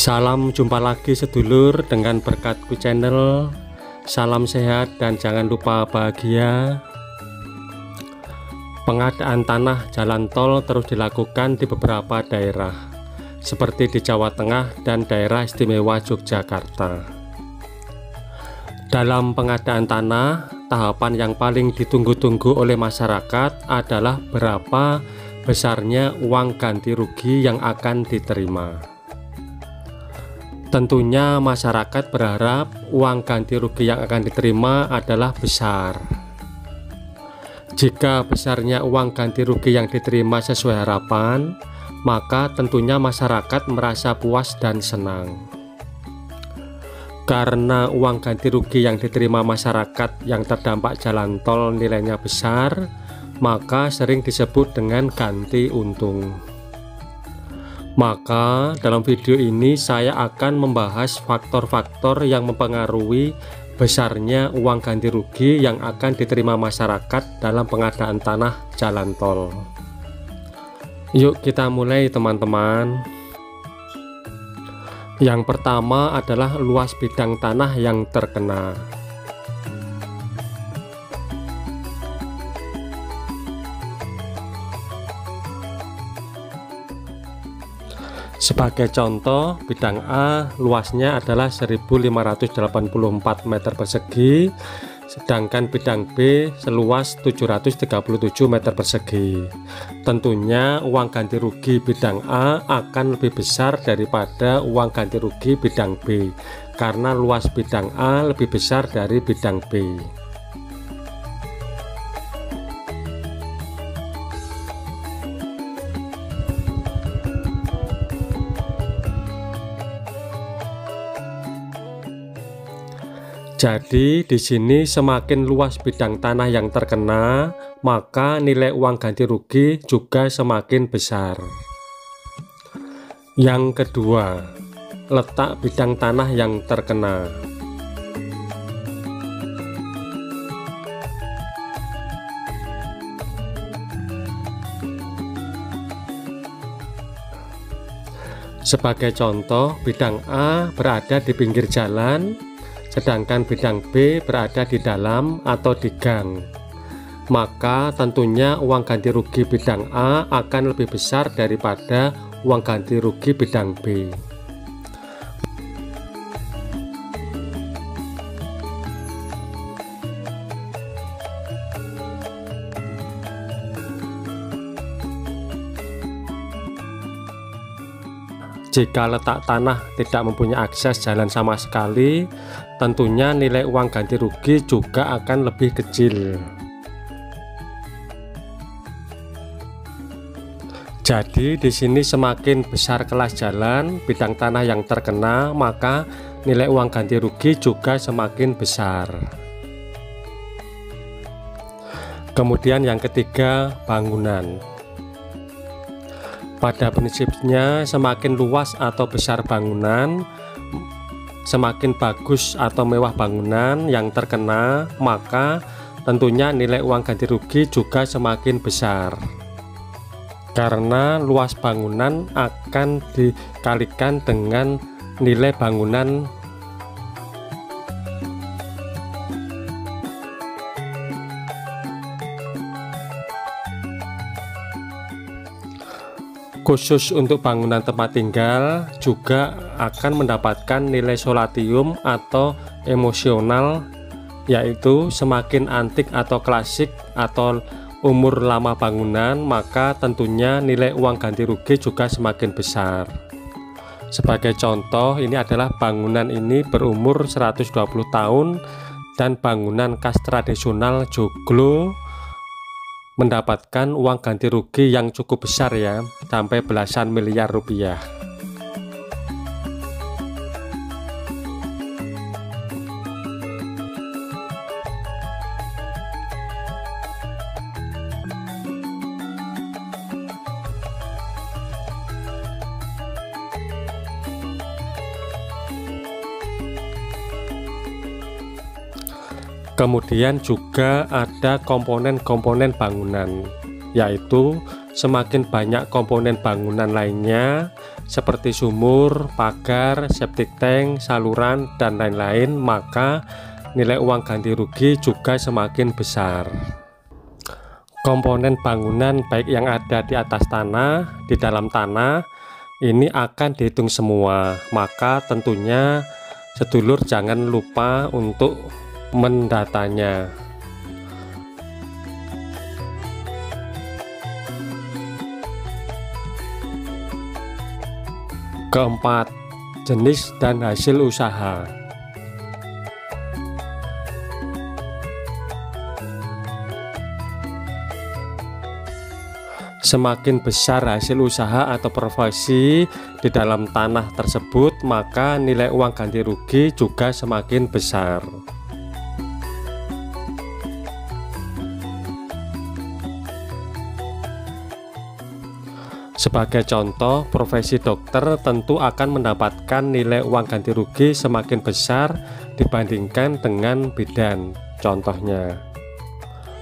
Salam jumpa lagi sedulur dengan Berkatku Channel. Salam sehat dan jangan lupa bahagia. Pengadaan tanah jalan tol terus dilakukan di beberapa daerah seperti di Jawa Tengah dan daerah istimewa Yogyakarta. Dalam pengadaan tanah, tahapan yang paling ditunggu-tunggu oleh masyarakat adalah berapa besarnya uang ganti rugi yang akan diterima. Tentunya masyarakat berharap uang ganti rugi yang akan diterima adalah besar. Jika besarnya uang ganti rugi yang diterima sesuai harapan, maka tentunya masyarakat merasa puas dan senang. Karena uang ganti rugi yang diterima masyarakat yang terdampak jalan tol nilainya besar, maka sering disebut dengan ganti untung. Maka dalam video ini saya akan membahas faktor-faktor yang mempengaruhi besarnya uang ganti rugi yang akan diterima masyarakat dalam pengadaan tanah jalan tol. Yuk kita mulai teman-teman. Yang pertama adalah luas bidang tanah yang terkena. Sebagai contoh, bidang A luasnya adalah 1584 meter persegi, sedangkan bidang B seluas 737 meter persegi. Tentunya uang ganti rugi bidang A akan lebih besar daripada uang ganti rugi bidang B, karena luas bidang A lebih besar dari bidang B. Jadi di sini semakin luas bidang tanah yang terkena, maka nilai uang ganti rugi juga semakin besar. Yang kedua, letak bidang tanah yang terkena. Sebagai contoh, bidang A berada di pinggir jalan, sedangkan bidang B berada di dalam atau di gang. Maka tentunya uang ganti rugi bidang A akan lebih besar daripada uang ganti rugi bidang B. Jika letak tanah tidak mempunyai akses jalan sama sekali, tentunya nilai uang ganti rugi juga akan lebih kecil. Jadi di sini semakin besar kelas jalan, bidang tanah yang terkena, maka nilai uang ganti rugi juga semakin besar. Kemudian yang ketiga, bangunan. Pada prinsipnya semakin luas atau besar bangunan, semakin bagus atau mewah bangunan yang terkena, maka tentunya nilai uang ganti rugi juga semakin besar. Karena luas bangunan akan dikalikan dengan nilai bangunan khusus untuk bangunan tempat tinggal juga akan mendapatkan nilai solatium atau emosional, yaitu semakin antik atau klasik atau umur lama bangunan, maka tentunya nilai uang ganti rugi juga semakin besar. Sebagai contoh, ini adalah bangunan ini berumur 120 tahun dan bangunan khas tradisional joglo mendapatkan uang ganti rugi yang cukup besar ya, sampai belasan miliar rupiah. Kemudian juga ada komponen-komponen bangunan, yaitu semakin banyak komponen bangunan lainnya seperti sumur, pagar, septic tank, saluran, dan lain-lain, maka nilai uang ganti rugi juga semakin besar. Komponen bangunan baik yang ada di atas tanah, di dalam tanah, ini akan dihitung semua, maka tentunya sedulur jangan lupa untuk mendatanya. Keempat, jenis dan hasil usaha. Semakin besar hasil usaha atau profesi di dalam tanah tersebut, maka nilai uang ganti rugi juga semakin besar. Sebagai contoh, profesi dokter tentu akan mendapatkan nilai uang ganti rugi semakin besar dibandingkan dengan bidan, contohnya.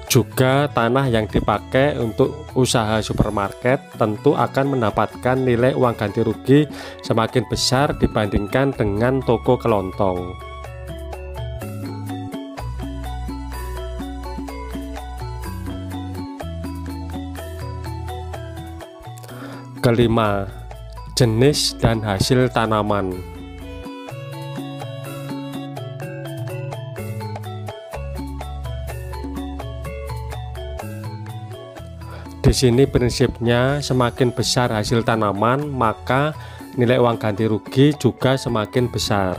Juga tanah yang dipakai untuk usaha supermarket tentu akan mendapatkan nilai uang ganti rugi semakin besar dibandingkan dengan toko kelontong. Kelima, jenis dan hasil tanaman. Di sini prinsipnya semakin besar hasil tanaman, maka nilai uang ganti rugi juga semakin besar.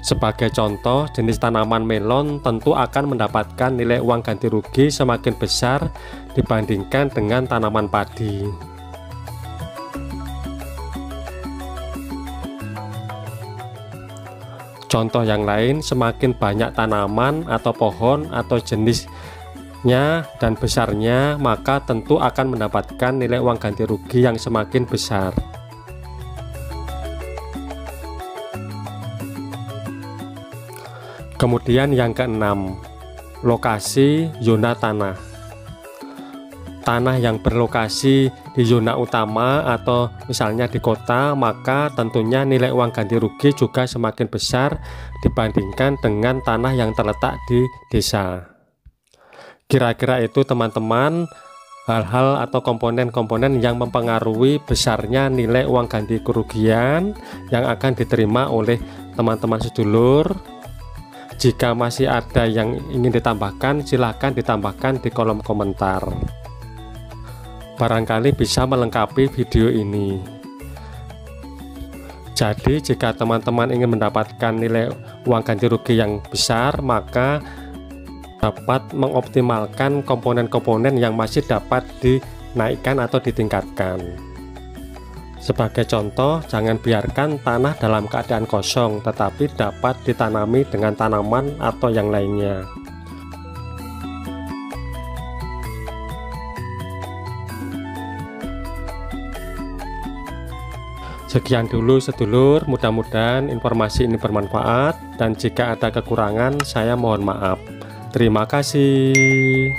Sebagai contoh, jenis tanaman melon tentu akan mendapatkan nilai uang ganti rugi semakin besar dibandingkan dengan tanaman padi. Contoh yang lain, semakin banyak tanaman atau pohon atau jenisnya dan besarnya, maka tentu akan mendapatkan nilai uang ganti rugi yang semakin besar. Kemudian yang keenam, lokasi zona tanah. Tanah yang berlokasi di zona utama atau misalnya di kota, maka tentunya nilai uang ganti rugi juga semakin besar dibandingkan dengan tanah yang terletak di desa. Kira-kira itu teman-teman, hal-hal atau komponen-komponen yang mempengaruhi besarnya nilai uang ganti kerugian yang akan diterima oleh teman-teman sedulur. Jika masih ada yang ingin ditambahkan, silahkan ditambahkan di kolom komentar. Barangkali bisa melengkapi video ini. Jadi jika teman-teman ingin mendapatkan nilai uang ganti rugi yang besar, maka dapat mengoptimalkan komponen-komponen yang masih dapat dinaikkan atau ditingkatkan. Sebagai contoh, jangan biarkan tanah dalam keadaan kosong, tetapi dapat ditanami dengan tanaman atau yang lainnya. Sekian dulu sedulur, mudah-mudahan informasi ini bermanfaat, dan jika ada kekurangan saya mohon maaf. Terima kasih.